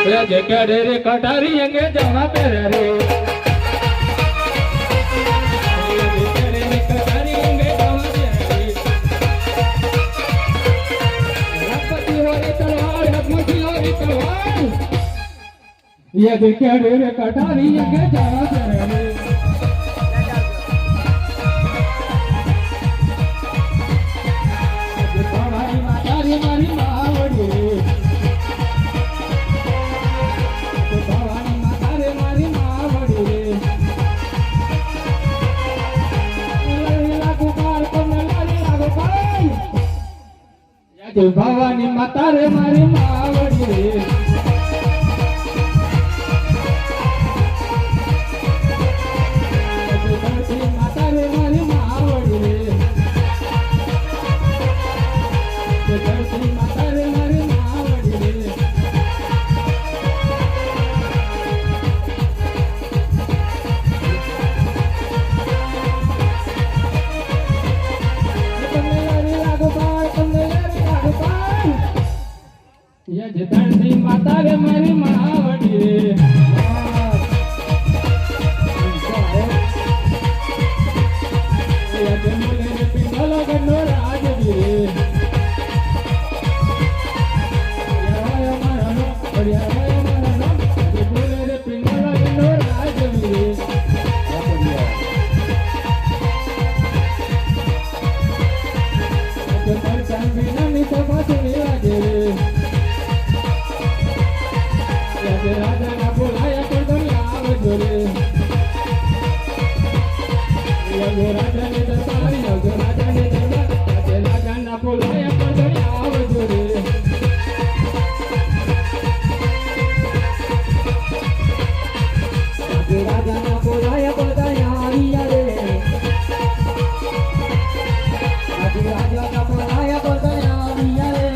जगड़े रे कटारी अंगे जमा पेरे रे जगड़े रे कटारी अंगे जमा पेरे रे रखती हो रे तलवार रखती हो रे तलवार ये जगड़े रे कटारी अंगे जमा पेरे रे भवानी माता रे मारी मावड़ी रे भवानी माता रे मारी मावड़ी रे धरती माता रे मारी मावड़ी रे धरती माता रे मारी मावड़ी रे धरती माता रे मारी मावड़ी रे पिंगल गन्नो राजवी रे पिंगल गन्नो राजवी रे राजा ना बोलाया पर दुनिया आवजो रे राजा ने दरबार राजा ने दरबार राजा ना बोलाया पर दुनिया आवजो रे राजा ना बोलाया पर दुनिया आविया रे राजा ना बोलाया पर दुनिया आविया रे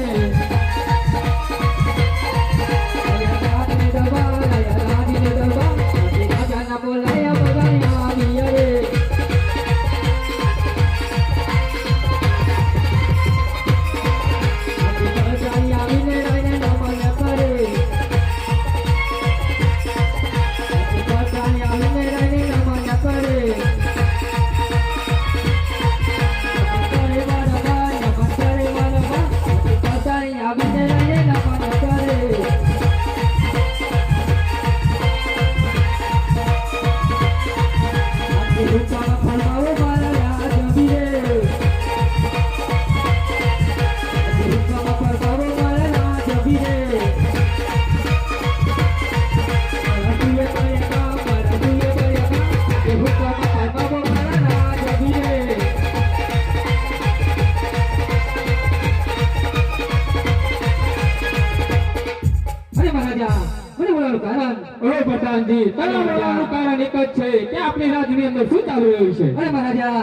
પ્રધાનજી તણાવનું કારણ એક જ છે કે આપણી રાજની અંદર શું ચાલુ રહ્યું છે અરે મહારાજા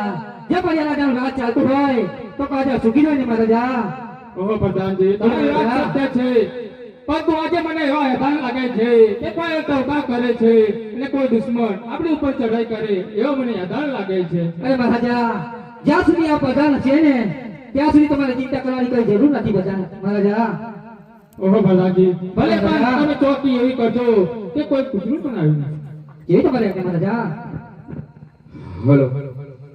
જે પણ રાજાનું રાજ ચાલતું હોય તો પાછા સુખી હોય ને મહારાજા ઓહો પ્રધાનજી તમારી વાત સત્ય છે પરંતુ આજે મને એવા હેરાન લાગે છે કે કોઈ તોબા કરે છે અને કોઈ દુશ્મન આપણી ઉપર ચઢાઈ કરે એવો મને હેરાન લાગે છે અરે મહારાજા જ્યાં સુધી આ પ્રધાન છે ને ત્યાં સુધી તમારે ચિંતા કરવાની કોઈ જરૂર નથી પ્રધાન મહારાજા ઓહો ભલાજી ભલે પણ તમે ચોકી એવી કરજો કે કોઈ કૂતરું પણ આવ્યું નથી જે તમારે મહારાજા બોલો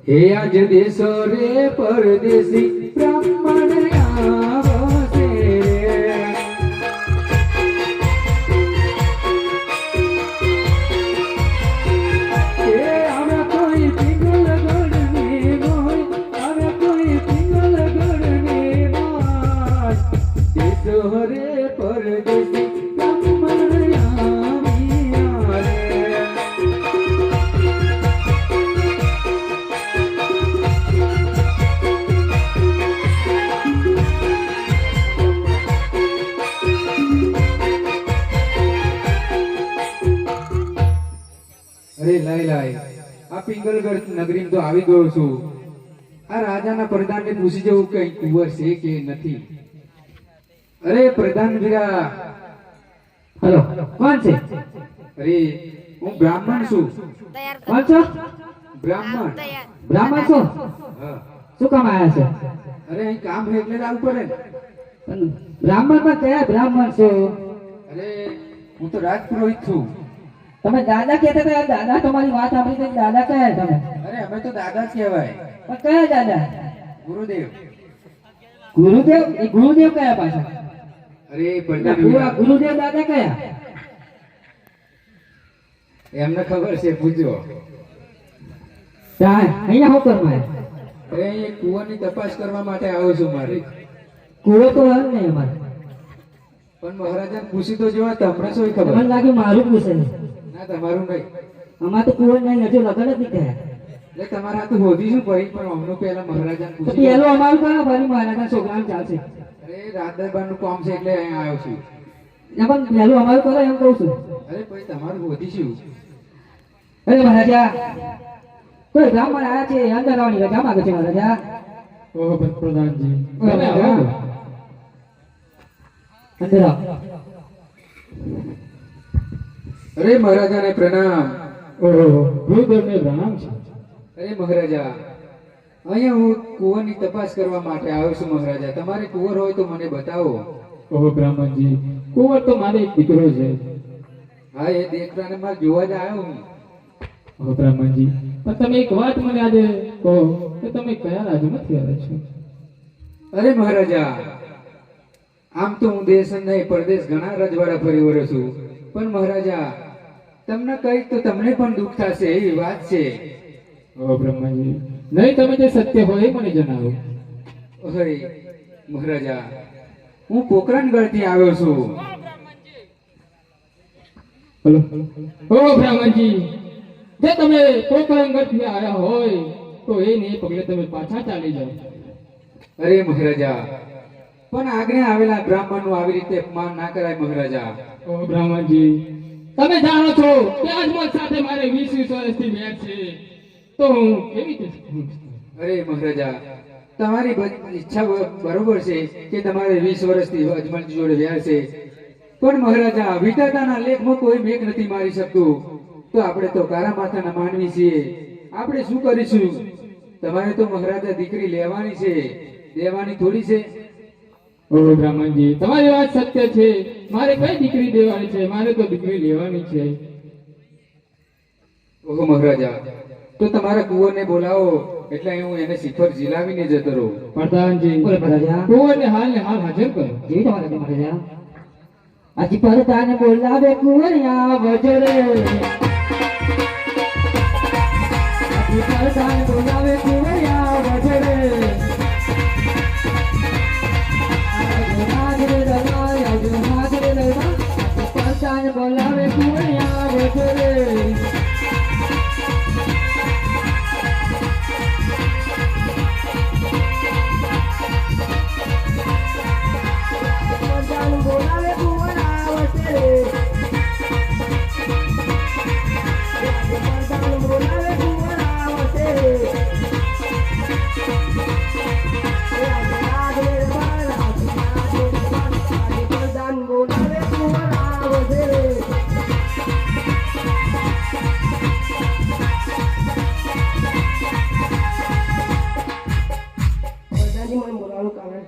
હે આજ દેશો રે પરદેશી બ્રાહ્મણ આવશે એ અમે કોઈ પિંગલ ગઢની મોય અમે કોઈ પિંગલ ગઢની મોય દેશો રે પરદેશી બ્રાહ્મણ આવ્યા રે અરે લાઈ લાઈ આ પિંગલગઢ નગરી તો આવી ગયો છું આ રાજાના પ્રધાનને પૂછી જવું કઈ કુંવર છે કે નથી અરે પ્રધાન વીરા હેલો કોણ છે અરે હું બ્રાહ્મણ છું કોણ છો બ્રાહ્મણ બ્રાહ્મણ છો હા શું કામ આયા છે અરે અહીં કામ છે એટલે જ આવવું પડે ને બ્રાહ્મણ માં કયા બ્રાહ્મણ છો અરે હું તો રાજપુરોહિત છું. તમે દાદા કહેતા હતા, દાદા તમારી વાત સાંભળી તો દાદા કયા તમે? અરે અમે તો દાદા જ કહેવાય. પણ કયા દાદા? ગુરુદેવ. ગુરુદેવ? એ ગુરુદેવ કયા પાછા? અરે પ્રધાન ગુરુદેવ દાદા કયા? એમને ખબર છે, પૂછજો. અહીંયા શું કરવા? અરે અહીં કુવાની તપાસ કરવા માટે આવ્યો છું મારે. કુવો તો હર નહીં અમારે. પણ મહારાજાને પૂછી તો જોવા, તમને શું ખબર? મને લાગે મારું પૂછે. ના, તમારું નહીં. અમારે તો કુવો નહીં, હજુ લગન જ નહીં થયા. એટલે તમારા હાથ હોધીશું ભાઈ, પણ અમનું પહેલા મહારાજાને તો પૂછી પેલું અમારું કરો, ફરી મહારાજા છોકરાને ચાલશે. અરે રાત દરબારનું કામ છે એટલે અહીંયા આવ્યો છું. ના, પણ પેલું અમારું કરો એમ કહું છું. અરે ભાઈ તમારું હોધીશું. અરે મહારાજા, કોઈ બ્રાહ્મણ આવ્યા છે, અંદર આવવાની રજા માંગે છે મહારાજા. ઓહો પ્રધાનજી, ઓહો, ભલે આવો. અંદર આવો. અરે મહારાજાને પ્રણામ. ઓહો, ગુરુદેવને પ્રણામ છે. અરે મહારાજા, અહીંયા હું કુવાની તપાસ કરવા માટે આવ્યો છું મહારાજા. તમારે કુંવર હોય તો મને બતાવો. ઓહો બ્રાહ્મણજી, કુંવર તો મારે એક દીકરો છે. હા, એ દીકરાને મારે જોવા જ આવ્યો હું. ઓહો બ્રાહ્મણજી, પણ તમે એક વાત મને આજે કહો કે તમે કયા રાજ્યમાંથી આવ્યા છો? અરે મહારાજા, આમ તો હું દેશ જ નહીં પરદેશ ઘણા રજવાડા ફરી વળ્યો છું, પણ મહારાજા તમને કઈ તો તમને પણ દુઃખ થશે એવી વાત છે. ઓહો બ્રહ્માજી, નહીં તમે જે સત્ય હોય એ મને જણાવો. અરે મહારાજા, હું પોકરણગઢથી આવ્યો છું. હલો. ઓહો બ્રાહ્મણજી, જે તમે પોકરણગઢથી આવ્યા હોય તો એ પગલે તમે પાછા ચાલી જાઓ. અરે મહારાજા, પણ આગળ આવેલા બ્રાહ્મણનું આવી રીતે અપમાન ના કરાય મહારાજા. ઓહો બ્રાહ્મણજી, તમે જાણો છો કે અજમલ સાથે મારે 20 વર્ષથી વેર છે, તો હું કેવી રીતે? અરે મહારાજા, તમારી ઈચ્છા બરોબર છે કે તમારે 20 વર્ષથી અજમલજી જોડે વેર છે, પણ મહારાજા વિધાતાના લેખમાં કોઈ મેઘ નથી મારી શકતું. તો આપણે તો કારા માથાના માનવી છીએ, આપણે શું કરીશું? તમારે તો મહારાજા દીકરી લેવાની છે, દેવાની થોડી છે. ઓહો બ્રાહ્મણજી, તમારી વાત સત્ય છે. મારે કઈ દીકરી દેવાની છે? મારે તો દીકરી લેવાની છે. ઓહો મહારાજા, તો તમારા કુંવરને બોલાવો, એટલે હું એને શિખર ઝીલાવીને જતો રહું. પ્રધાનજી, બોલે મહારાજા. કુંવરને હાલ ને હાલ હાજર કરો. જેવી તમારે છે મહારાજા. આજી પરદાને બોલાવે કુંવરિયા વજરે. આજી પરદાને બોલાવે કુંવરિયા વજરે. આજરે રવાય, આજરે રવાય. આજી પરદાને બોલાવે કુંવરિયા વજરે.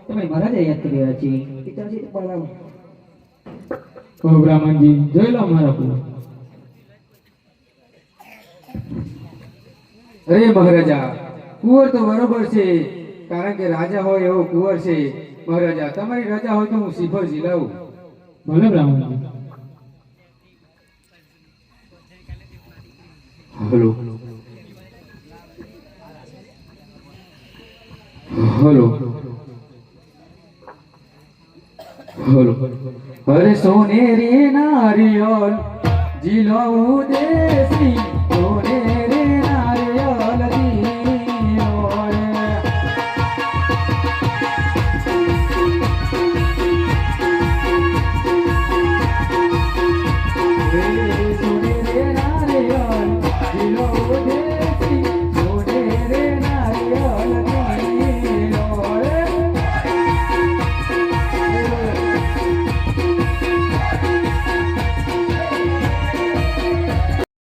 તમે મહારાજા યાદ કરી રહ્યા છીએ. પિતાજી તો પ્રણામ. ઓહો બ્રાહ્મણજી, જોઈ લો મારા કુંવર. અરે મહારાજા, કુંવર તો બરોબર છે, કારણ કે રાજા હોય એવો કુંવર છે. મહારાજા, તમારી રજા હોય તો હું શિખર ઝીલાવું. ભલે બ્રાહ્મણજી. Hello hello hello. અરે સોનેરી નારિયોલ જીલો દેશી